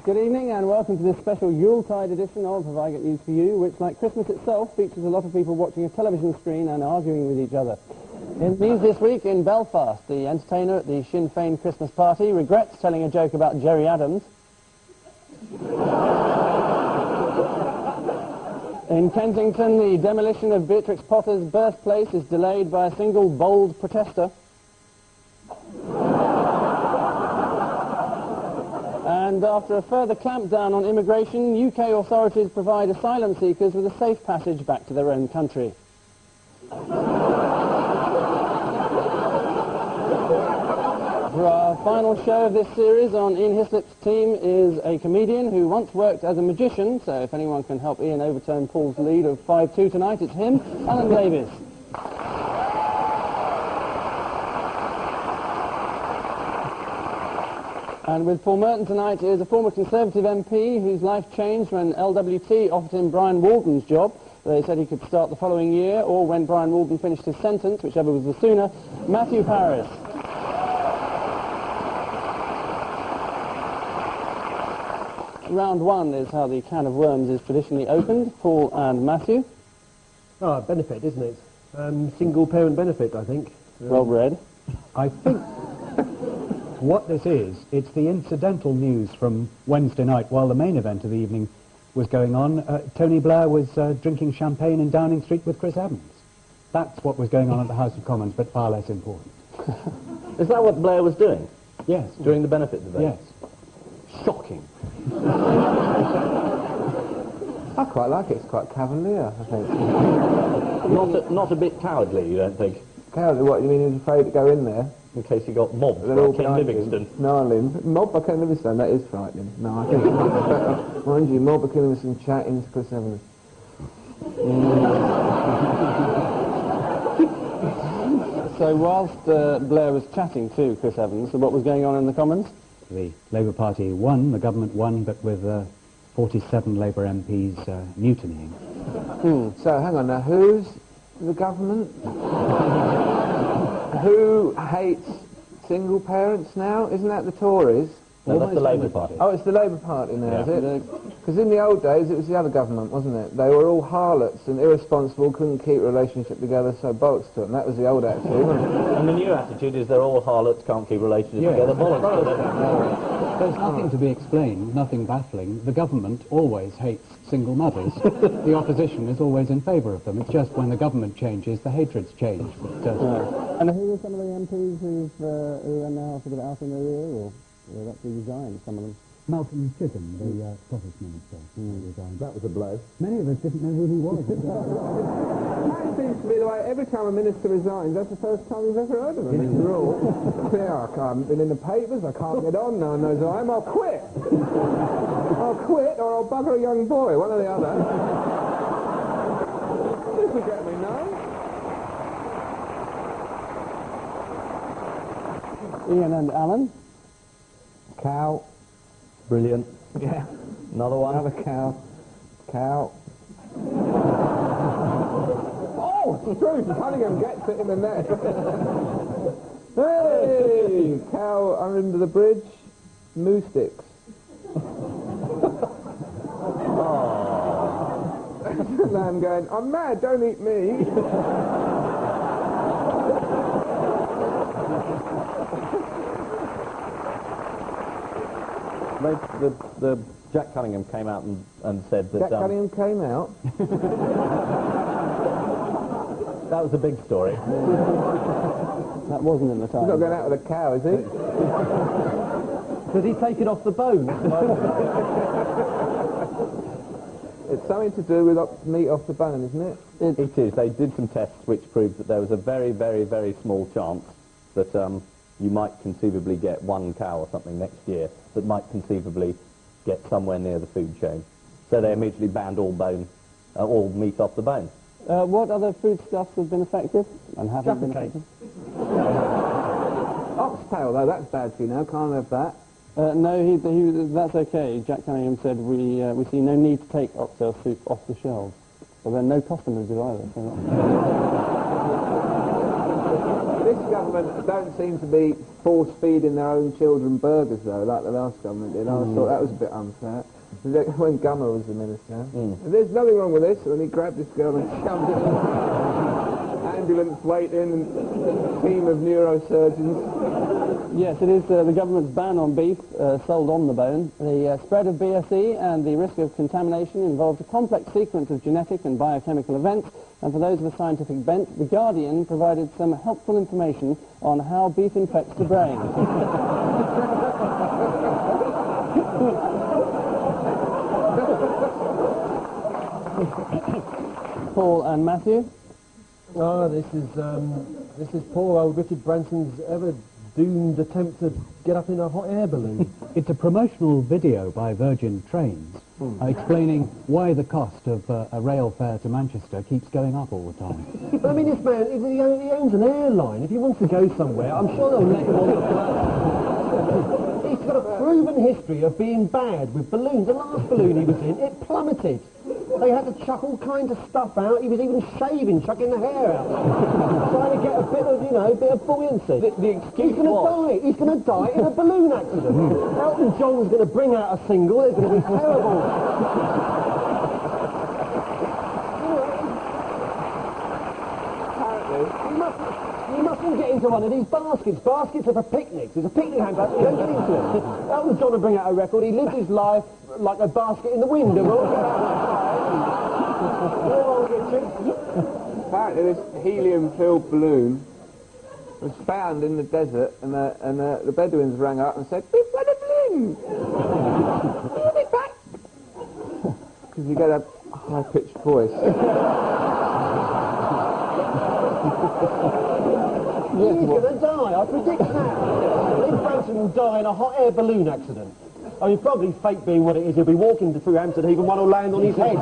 Good evening and welcome to this special Yuletide edition of Have I Got News For You, which, like Christmas itself, features a lot of people watching a television screen and arguing with each other. In news this week, in Belfast, the entertainer at the Sinn Féin Christmas party regrets telling a joke about Gerry Adams. In Kensington, the demolition of Beatrix Potter's birthplace is delayed by a single bold protester. And after a further clampdown on immigration, UK authorities provide asylum seekers with a safe passage back to their own country. For our final show of this series on Ian Hislop's team is a comedian who once worked as a magician, so if anyone can help Ian overturn Paul's lead of 5-2 tonight, it's him, Alan Davies. And with Paul Merton tonight is a former Conservative MP whose life changed when LWT offered him Brian Walden's job. They said he could start the following year, or when Brian Walden finished his sentence, whichever was the sooner, Matthew Parris. Round one is how the can of worms is traditionally opened. Paul and Matthew. Oh, benefit, isn't it? Single parent benefit, I think. Well read. I think what this is, it's the incidental news from Wednesday night while the main event of the evening was going on. Tony Blair was drinking champagne in Downing Street with Chris Evans. That's what was going on at the House of Commons, but far less important. Is that what Blair was doing? Yes. During the benefit debate? Yes. Shocking. I quite like it. It's quite cavalier, I think. Not a bit cowardly, you don't think? Cowardly? What, you mean he was afraid to go in there? In case he got mobbed They're by all Ken behind Livingstone. him, snarling. Mobbed by Ken Livingstone, that is frightening. No, I think... Mind you, mobbed by Ken Livingstone chatting to Chris Evans. So whilst Blair was chatting to Chris Evans, what was going on in the Commons? The Labour Party won, the government won, but with 47 Labour MPs mutinying. So, hang on now, who's the government? Who hates single parents now? Isn't that the Tories? No, that's the Labour Party. Oh, it's the Labour Party now, Yeah. is it? Because in the old days, it was the other government, wasn't it? They were all harlots and irresponsible, couldn't keep a relationship together, so bollocks to them. That was the old attitude, wasn't it? And the new attitude is they're all harlots, can't keep relationships together. Bollocks. There's nothing to be explained, nothing baffling. The government always hates single mothers. The opposition is always in favour of them. It's just when the government changes, the hatreds change. But, And who are some of the MPs who are now sort of out in the rear, or they've actually resigned, some of them? Malcolm Chisholm, the Scottish minister, resigned. That was a blow. Many of us didn't know who he was. That seems to be the way every time a minister resigns, that's the first time we've ever heard of him. It's a rule. Yeah, I haven't been in the papers, I can't get on, no one knows who I am, I'll quit. I'll quit or I'll bugger a young boy, one or the other. This will get me, no? Ian and Alan. Cow. Brilliant. Yeah. Another one. Another cow. Cow. Oh, it's true, Cunningham gets it in the net. Hey! Cow under the bridge. Moo sticks. Lamb going, I'm mad, don't eat me. The Jack Cunningham came out and said that... Jack Cunningham came out. That was a big story. That wasn't in the He's Times. not going out with a cow, is he? Did he take it off the bone? It's something to do with meat off the bone, isn't it? It is. They did some tests which proved that there was a very, very, very small chance that you might conceivably get one cow or something next year that might conceivably get somewhere near the food chain. So they immediately banned all meat off the bone. What other foodstuffs have been affected and haven't been affected? Oxtail, though, that's bad for you now, can't have that. No, that's okay. Jack Cunningham said we see no need to take oxtail soup off the shelves. Well, there are no customers do either. So This government don't seem to be force-feeding their own children burgers, though, like the last government did. I thought that was a bit unfair. When Gummer was the minister. There's nothing wrong with this, and he grabbed this girl and shoved it in. Ambulance waiting, and a team of neurosurgeons. Yes, it is the government's ban on beef sold on the bone. The spread of BSE and the risk of contamination involved a complex sequence of genetic and biochemical events, and for those of a scientific bent, The Guardian provided some helpful information on how beef infects the brain. Paul and Matthew. Oh, this is poor old Richard Branson's ever doomed attempt to get up in a hot air balloon. It's a promotional video by Virgin Trains explaining why the cost of a rail fare to Manchester keeps going up all the time. I mean, this man, he owns an airline. If he wants to go somewhere, I'm sure they'll let him on the plane. He's got a proven history of being bad with balloons. The last balloon he was in, it plummeted. They had to chuck all kinds of stuff out. He was even shaving, chucking the hair out, trying to get a bit of, bit of buoyancy. The excuse He's going to die. He's going to die in a balloon accident. Elton John's going to bring out a single. It's going to be terrible. Apparently, You mustn't get into one of these baskets. Baskets are for picnics. There's a picnic handbag. You don't get into it. Elton John will bring out a record. He lives his life like a basket in the wind. apparently this helium-filled balloon was found in the desert, and the Bedouins rang up and said, "We've got a balloon! Give it back!" Because you get a high-pitched voice. He's going to die, I predict that. Lee Branson will die in a hot air balloon accident. I mean, probably fate being what it is, he'll be walking through Hampstead Heath and one will land on his head.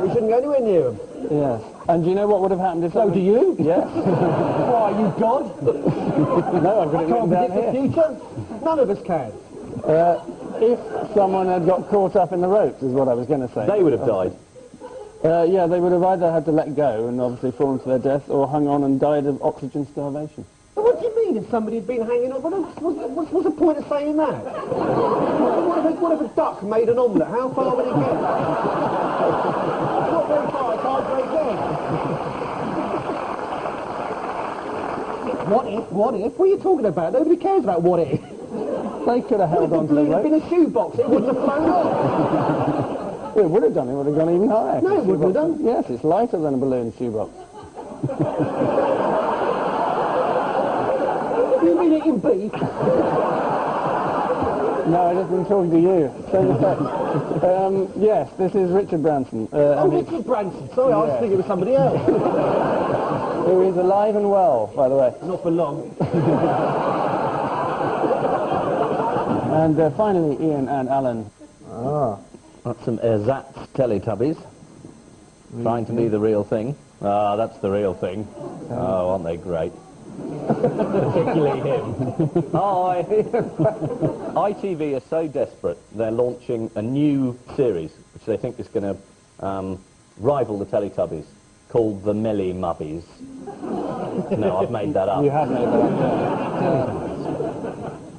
We shouldn't go anywhere near him. Yes. And do you know what would have happened if... So do you? Yes. Why, are you God? No, I've got it Can't written down predict the here. future? None of us can. If someone had got caught up in the ropes, is what I was going to say. They would have died. Yeah, they would have either had to let go and obviously fallen to their death, or hung on and died of oxygen starvation. But what do you mean if somebody had been hanging on? What's the point of saying that? What if a duck made an omelette? How far would it get? Not very far, it's halfway there. What if? What if? What are you talking about? Nobody cares about what if. They could have held on to the If it had rope. been a shoebox, it wouldn't have flown off. Well, it would have done. It would have gone even higher. No, it wouldn't have done. Yes, it's lighter than a balloon shoebox. Have you been eating beef? No, I just been talking to you. Same effect. Yes, this is Richard Branson. Oh, Richard Branson. Sorry, I was thinking it was somebody else. Who is alive and well, by the way. Not for long. And finally, Ian and Alan. That's some ersatz Teletubbies. Trying to be the real thing. Ah, that's the real thing. Oh, aren't they great? Particularly him. Hi! ITV are so desperate, they're launching a new series, which they think is going to rival the Teletubbies, called The Melly Mubbies. No, I've made that up. You have made that up.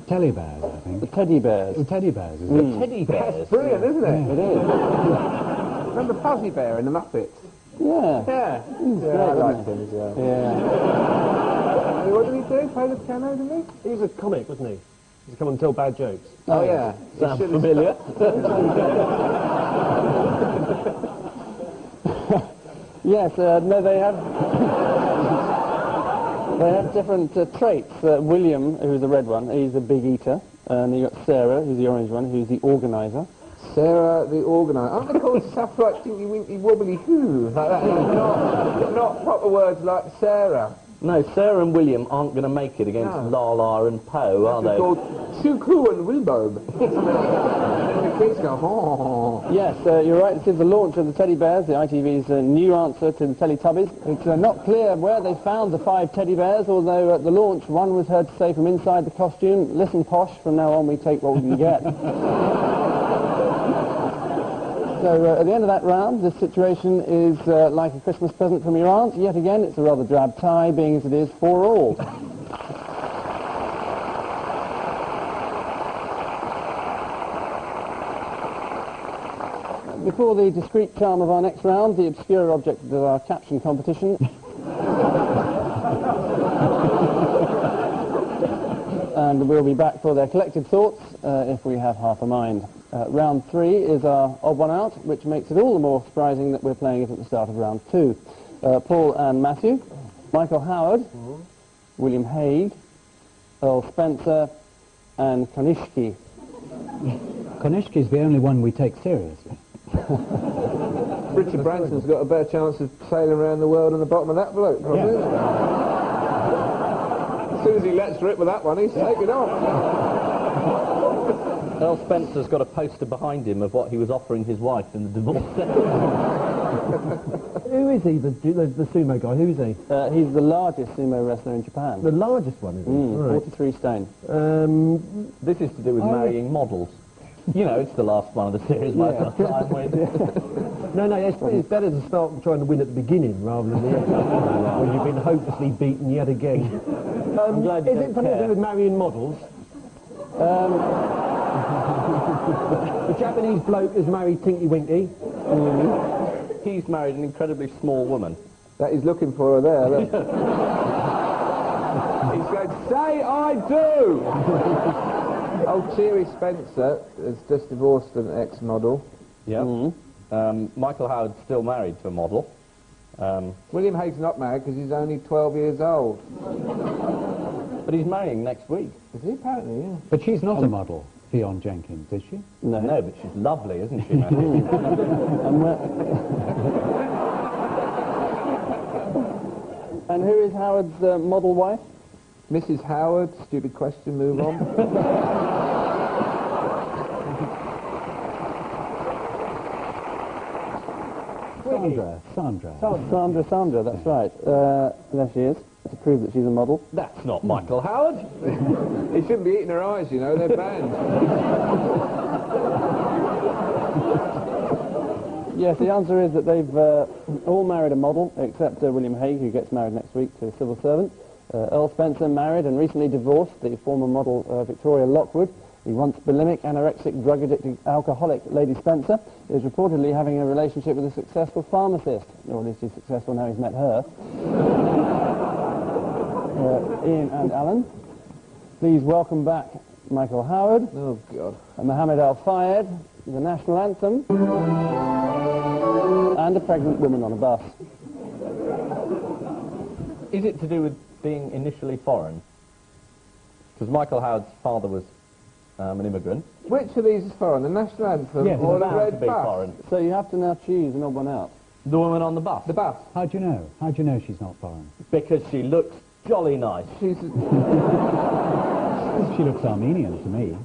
Teddy bears, I think. The teddy bears. The teddy bears, isn't it? Teddy bears. That's brilliant, isn't it? It is. Remember Fuzzy Bear in the Muppets? Yeah. Yeah. Great, I liked wasn't him as well. Yeah. What did he do? Play the piano, didn't he? He was a comic, wasn't he? He's come and tell bad jokes. Oh, yeah. Sounds familiar. Yes, no, they have... They have different traits. William, who's the red one, he's a big eater. And you've got Sarah, who's the orange one, who's the organiser. Sarah, the organiser. Aren't they called stuff like Tinky Winky Wobbly Hoo? Like that? Not proper words like Sarah. No, Sarah and William aren't going to make it against Lala and Poe, are They're they? called Suku and Wilbob. And the kids go, oh. Yes, you're right. This is the launch of the Teddy Bears, the ITV's new answer to the Teletubbies. It's not clear where they found the 5 teddy bears, although at the launch one was heard to say from inside the costume, "Listen, posh, from now on we take what we can get." So at the end of that round, this situation is like a Christmas present from your aunt. Yet again, it's a rather drab tie, being as it is 4-all. Before the discreet charm of our next round, the obscure object of our caption competition. And we'll be back for their collected thoughts if we have half a mind. Round 3 is our odd one out, which makes it all the more surprising that we're playing it at the start of round 2. Paul and Matthew, Michael Howard, William Hague, Earl Spencer, and Konishki. Konishki's the only one we take seriously. Richard Branson's got a better chance of sailing around the world on the bottom of that bloke, probably. As soon as he lets rip with that one, he's taking off. Earl Spencer's got a poster behind him of what he was offering his wife in the divorce Who is he, the sumo guy? Who is he? He's the largest sumo wrestler in Japan. The largest one, is he? Right. 43 stone. This is to do with marrying models. You know, it's the last one of the series most of the time with. No, it's better to start trying to win at the beginning rather than the end, when you've been hopelessly beaten yet again. I'm glad you is don't it something to care. do with marrying models? The Japanese bloke has married Tinky Winky. He's married an incredibly small woman. That he's looking for her there, look. He's going, say I do! Old Cheery Spencer has just divorced an ex-model. Yeah. Michael Howard's still married to a model. William Hague's not married because he's only 12 years old. But he's marrying next week. Is he? Apparently, yeah. But she's not a model, Fionn Jenkins, is she? No, but she's lovely, isn't she, Matthew? And who is Howard's model wife? Mrs. Howard, stupid question, move on. Sandra. That's right. There she is, to prove that she's a model. That's not Michael Howard. He shouldn't be eating her eyes, you know, they're banned. Yes, the answer is that they've all married a model, except William Hague, who gets married next week to a civil servant. Earl Spencer married and recently divorced the former model Victoria Lockwood. The once bulimic, anorexic, drug-addicted, alcoholic Lady Spencer is reportedly having a relationship with a successful pharmacist, or at least he's successful now he's met her. Ian and Alan, please welcome back Michael Howard. Oh, God. And Mohammed Al-Fayed, the national anthem, and a pregnant woman on a bus. Is it to do with being initially foreign? Because Michael Howard's father was an immigrant. Which of these is foreign, the national anthem Yes, or the about to red be bus? foreign. So you have to now choose an odd one out. The woman on the bus. The bus. How do you know? How do you know she's not foreign? Because she looks jolly nice. She's... She looks Armenian to me.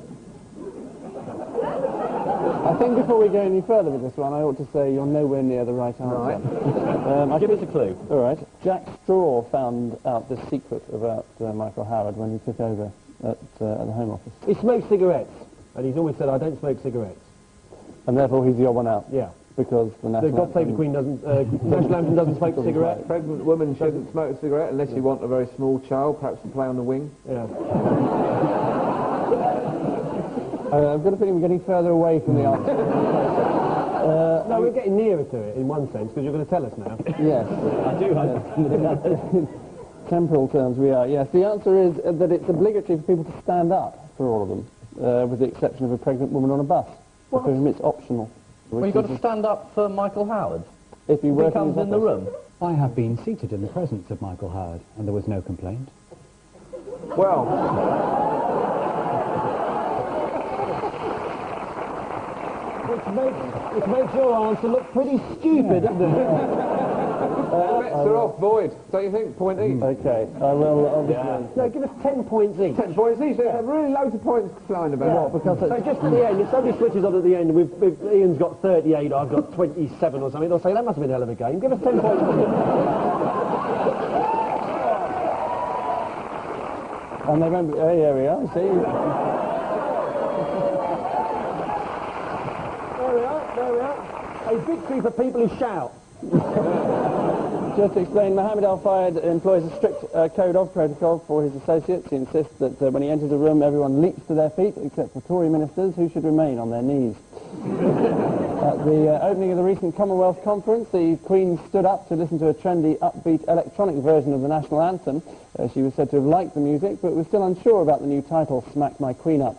I think before we go any further with this one, I ought to say you're nowhere near the right answer. Right. Give us a clue. All right. Jack Straw found out the secret about Michael Howard when he took over at the Home Office. He smokes cigarettes, and he's always said, I don't smoke cigarettes. And therefore he's the odd one out. Yeah. Because the The national God Save the Queen doesn't, national anthem doesn't smoke a cigarette. Pregnant woman shouldn't smoke a cigarette unless you want a very small child, perhaps to play on the wing. Yeah. I've got a feeling we're getting further away from the answer. No, we're getting nearer to it in one sense, because you're going to tell us now. Yes. I do hope. Temporal terms we are, yes. The answer is that it's obligatory for people to stand up for all of them, with the exception of a pregnant woman on a bus. For whom it's optional. Well, you've got to stand up for Michael Howard. If he He works comes in the room. I have been seated in the presence of Michael Howard, and there was no complaint. Well... Which makes your answer look pretty stupid, doesn't it? the bets are off, void. Don't you think? Point each. Okay, I will obviously... No, give us 10 points each. 10 points each. There's really loads of points flying about. What, because So just at the end, if somebody switches on at the end, if Ian's got 38, I've got 27 or something, they'll say, that must have been a hell of a game. Give us 10 points. And they won't be... Oh, here we are, see? There we are. A victory for people who shout. Just to explain, Mohammed Al-Fayed employs a strict code of protocol for his associates. He insists that when he enters a room, everyone leaps to their feet, except for Tory ministers, who should remain on their knees. At the opening of the recent Commonwealth Conference, the Queen stood up to listen to a trendy, upbeat electronic version of the national anthem. She was said to have liked the music, but was still unsure about the new title, Smack My Queen Up.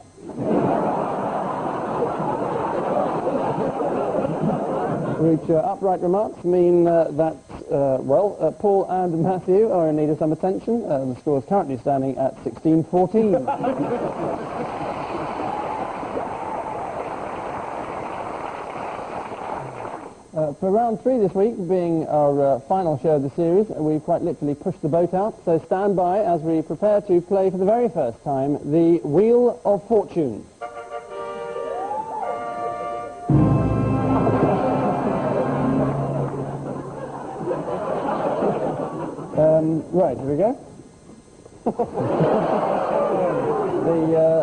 Which upright remarks mean that, Paul and Matthew are in need of some attention. The score is currently standing at 16-14. For round 3 this week, being our final show of the series, we've quite literally pushed the boat out, so stand by as we prepare to play for the very first time the Wheel of Fortune. Right, here we go.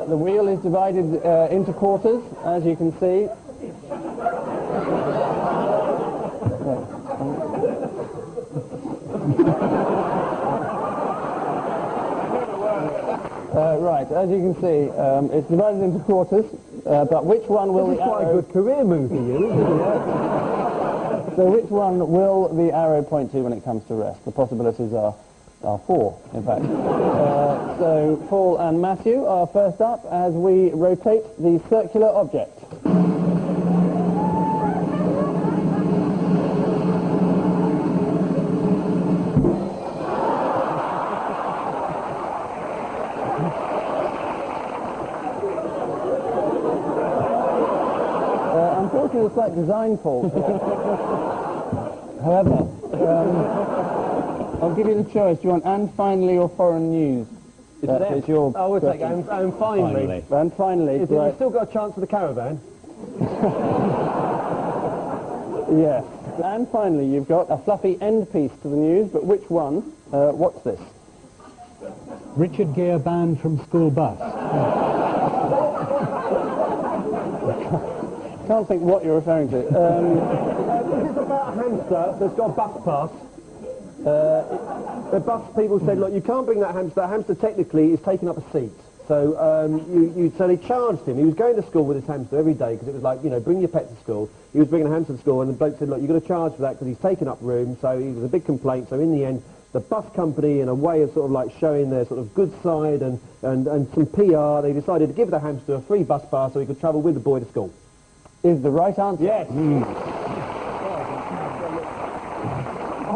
The wheel is divided into quarters, as you can see. Right, as you can see, it's divided into quarters, but which one will This is the quite a arrow... good career move for you, isn't it? So which one will the arrow point to when it comes to rest? The possibilities are 4, in fact. So Paul and Matthew are first up as we rotate the circular object. Unfortunately, a slight design fault. However, I'll give you the choice. Do you want "and finally" or "foreign news"? It's your I would take question. and finally. And finally, Is it, right. you've still got a chance for the caravan? Yes. And finally, you've got a fluffy end piece to the news, but which one? What's this? Richard Gere banned from school bus. Can't think what you're referring to. This is about a hamster that's got a bus pass. The bus people said, look, you can't bring that hamster. That hamster technically is taking up a seat. So so they charged him. He was going to school with his hamster every day because it was like, you know, bring your pet to school. He was bringing a hamster to school, and the bloke said, look, you've got to charge for that because he's taking up room. So it was a big complaint. So in the end, the bus company, in a way of sort of like showing their sort of good side and some PR, they decided to give the hamster a free bus pass so he could travel with the boy to school. Is the right answer? Yes. I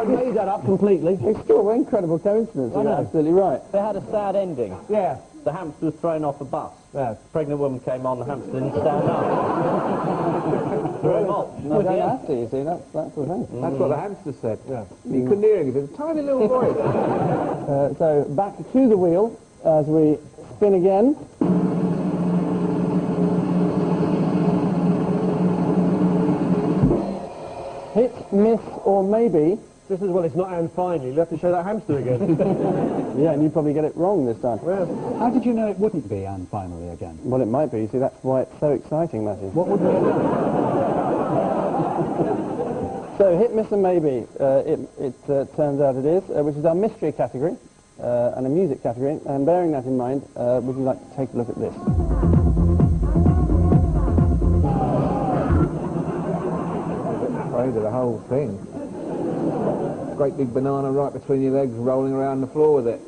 made that up completely. Extraordinary, incredible coincidence. You're absolutely right. They had a sad ending. Yeah. The hamster was thrown off a bus. Yeah. Pregnant woman came on, the hamster didn't stand up. Threw him off. No, don't have to, you see, that's the thing. That's what the hamster said. Yeah. You couldn't hear him, he was a tiny little voice. So back to the wheel as we spin again. Hit, miss, or maybe. Just as well it's not and finally. You'll have to show that hamster again. Yeah, and you probably get it wrong this time. Well, How did you know it wouldn't be and finally again? Well, it might be. You see, that's why it's so exciting, Matthew. What would we have done? So, hit, miss, and maybe. It turns out it is, which is our mystery category and a music category. And bearing that in mind, would you like to take a look at this? Afraid of the whole thing. Great big banana right between your legs, rolling around the floor with it.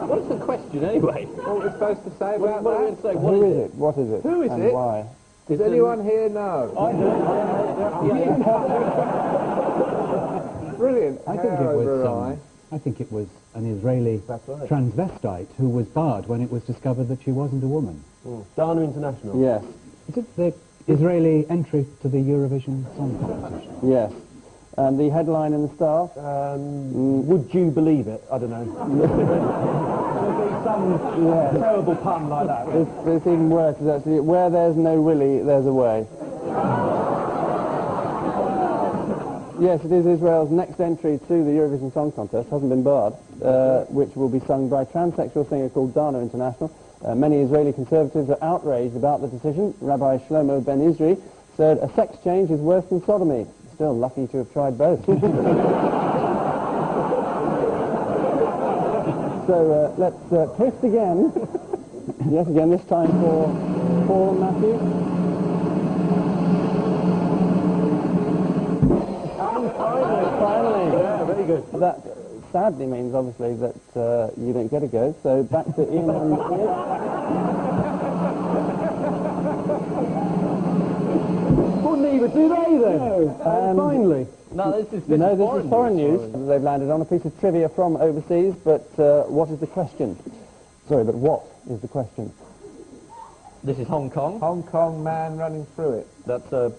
What's the question anyway? What are we supposed to say about What are we that? going to say? Who is it? What is it? Who is and it? why? Does anyone here know? I do. Brilliant. I think Hair it over was. her eye. I think it was an Israeli That's right. transvestite who was barred when it was discovered that she wasn't a woman. Dana International. Yes, Is it the Israeli entry to the Eurovision Song Competition? yes. And the headline in the Star? Would you believe it? I don't know. There'll be some terrible pun like that. It's even worse. It's actually, where there's no Willy, there's a way. Yes, it is Israel's next entry to the Eurovision Song Contest, hasn't been barred, which will be sung by a transsexual singer called Dana International. Many Israeli conservatives are outraged about the decision. Rabbi Shlomo Ben Izri said a sex change is worse than sodomy. Still lucky to have tried both. So let's twist again. Yet again, this time for Paul and Matthew. And finally. Yeah, very good. That sadly means, obviously, that you don't get a go. So back to Ian and Ian. Wouldn't even do they then? Finally. No, this is foreign news. They've landed on a piece of trivia from overseas, but what is the question? Sorry, but what is the question? This is Hong Kong. Hong Kong man running through it. That's a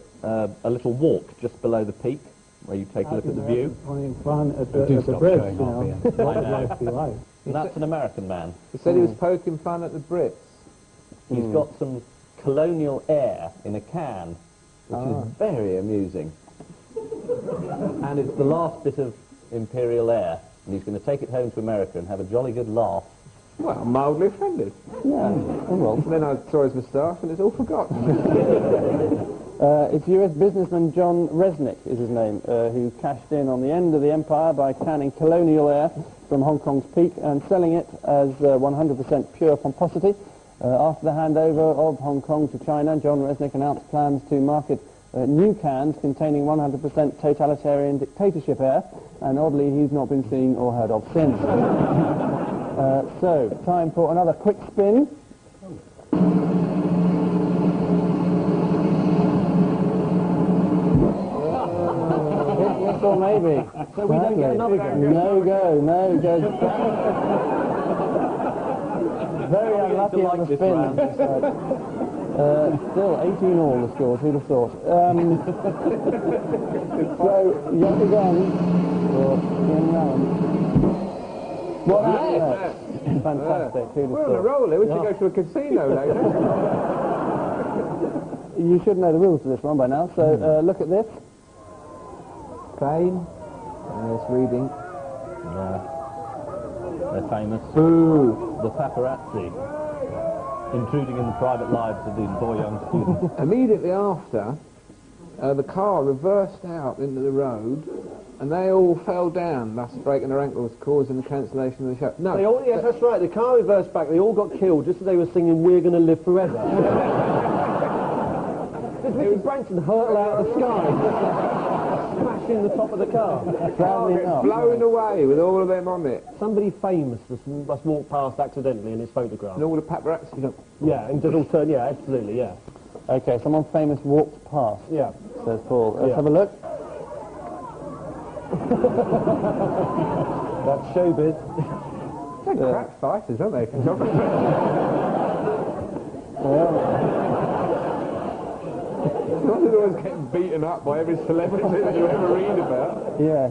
little walk just below the peak, where you take a look at the view. In front at Do the stop bridge, showing you off, know. Ian. What would life be like? And that's an American man. He said he was poking fun at the Brits. He's got some colonial air in a can, which is very amusing. And it's the last bit of imperial air, and he's going to take it home to America and have a jolly good laugh. Well, I'm mildly offended. Yeah, well. Then I saw his moustache and it's all forgotten. It's US businessman John Resnick is his name, who cashed in on the end of the empire by canning colonial air from Hong Kong's peak and selling it as 100% pure pomposity. After the handover of Hong Kong to China, John Resnick announced plans to market new cans containing 100% totalitarian dictatorship air, and oddly he's not been seen or heard of since. So, time for another quick spin. Yes or maybe. So we don't get another go? No go, no go. Very unlucky on the spin. Still 18 all the scores, who'd have thought. So, yet again, for Ian Rowan. What happened? Fantastic, who'd We're have on a thought. roll here. We should go to a casino later. You should know the rules to this one by now, so look at this. Fame. It's reading. Yeah. They're famous. Boo. The paparazzi. Intruding in the private lives of these poor young students. Immediately after, the car reversed out into the road, and they all fell down, thus breaking their ankles, causing the cancellation of the show. No, Yes, that's right. The car reversed back. They all got killed just as they were singing "We're Gonna Live Forever." Did Richard Branson hurtle out of the sky, smashing the top of the car? Sadly not. blown away with all of them on it, Somebody famous must walk past accidentally in his photograph. and all the paparazzi. Yeah, and just all turn. Yeah, absolutely. Yeah, Okay, someone famous walked past, yeah. says Paul. Let's Yeah. have a look. That's showbiz. They're crap fighters, aren't they? Not always getting beaten up by every celebrity that you ever read about. Yes,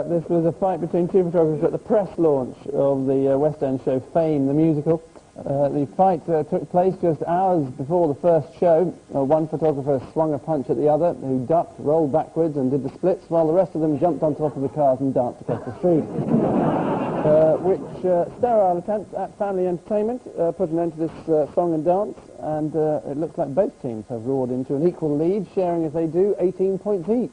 this was a fight between two photographers at the press launch of the West End show Fame, the musical. The fight took place just hours before the first show. One photographer swung a punch at the other, who ducked, rolled backwards and did the splits, while the rest of them jumped on top of the cars and danced across the street. Which sterile attempt at family entertainment put an end to this song and dance, and it looks like both teams have roared into an equal lead, sharing as they do 18 points each.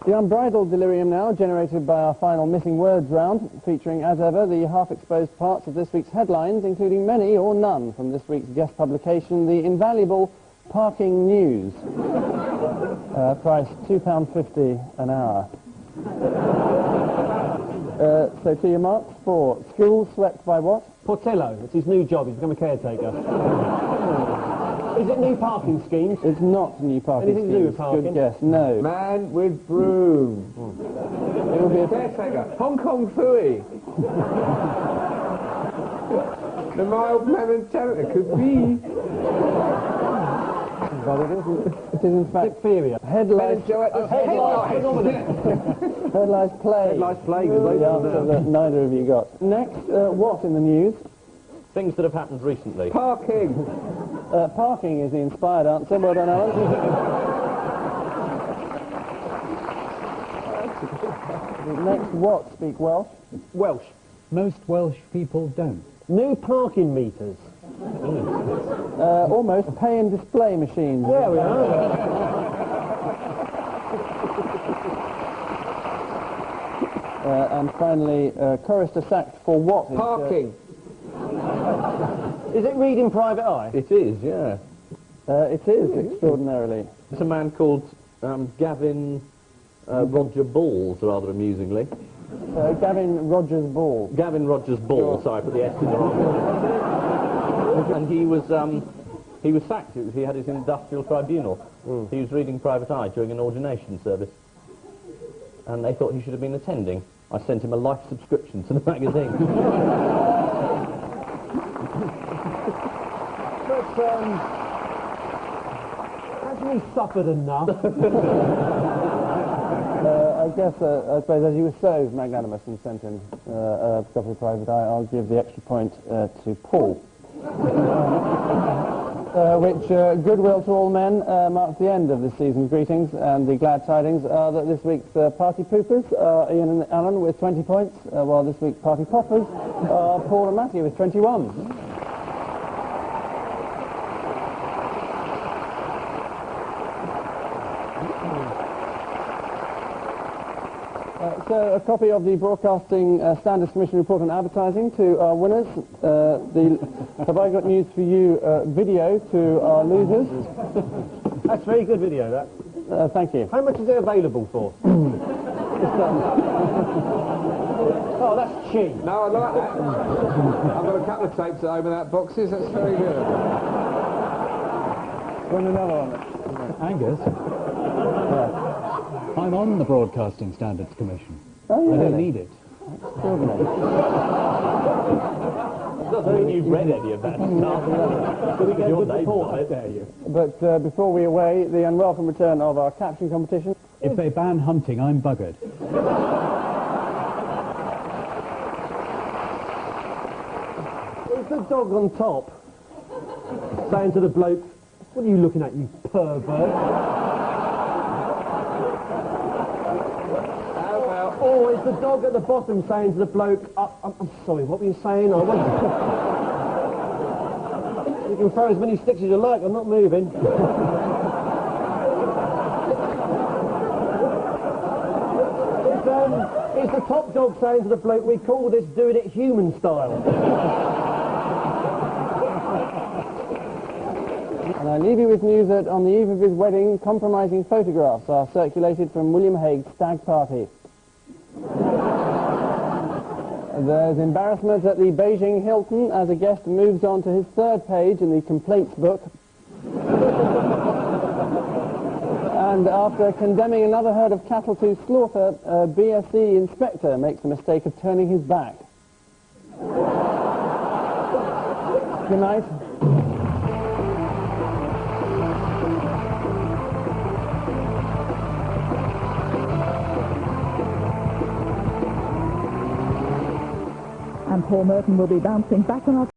The unbridled delirium now, generated by our final missing words round, featuring, as ever, the half-exposed parts of this week's headlines, including many or none from this week's guest publication, the invaluable Parking News. Price £2.50 an hour. So to your marks for schools swept by what? Portello. It's his new job. He's become a caretaker. Is it new parking schemes? It's not new parking Anything to do with schemes. parking? Good guess. No. Man with broom. It will be a Caretaker. Hong Kong Fooey. The mild mannered character could be. but it isn't. It is in fact Diphtheria. headlights. Headlights play. Headlights play. The answer that neither of you got. Next, what in the news? Things that have happened recently. Parking. Parking is the inspired answer. Well done, Alan. The next what speak Welsh? Welsh. Most Welsh people don't. New parking meters. Almost pay and display machines. There we are. And finally, chorister sacked for what? Parking. Is it reading Private Eye? It is, yeah. It is, extraordinarily. It's a man called Gavin Roger Balls, rather amusingly. Gavin Rogers Ball. Gavin Rogers Ball, sorry, I put the S in the wrong one. And he was sacked. He had his industrial tribunal. He was reading Private Eye during an ordination service. And they thought he should have been attending. I sent him a life subscription to the magazine. But, hasn't he suffered enough? I guess, I suppose, as you were so magnanimous and sent him a copy of Private Eye, I'll give the extra point to Paul. Which, goodwill to all men, marks the end of this season's greetings, and the glad tidings are that this week's party poopers are Ian and Alan with 20 points, while this week's party poppers are Paul and Matthew with 21. So, a copy of the Broadcasting Standards Commission report on advertising to our winners. Have I got news for you? Video to our losers. That's a very good video, that. Thank you. How much is it available for? Oh, that's cheap. No, I like that. I've got a couple of tapes at home in that boxes. That's very good. Win another one. Angus, I'm on the Broadcasting Standards Commission. Oh, I don't really? need it. Doesn't mean you've read any of that stuff. Did we get a Your good name's report, on I it. dare you? But before we away, the unwelcome return of our caption competition. If they ban hunting, I'm buggered. Is the dog on top saying to the bloke, "What are you looking at, you pervert?" Or is the dog at the bottom saying to the bloke, I'm sorry, what were you saying? I want You can throw as many sticks as you like, I'm not moving. Is the top dog saying to the bloke, we call this doing it human style? And I leave you with news that on the eve of his wedding, compromising photographs are circulated from William Hague's stag party. There's embarrassment at the Beijing Hilton as a guest moves on to his third page in the complaints book. And after condemning another herd of cattle to slaughter, a BSE inspector makes the mistake of turning his back. Good night. And Paul Merton will be bouncing back on our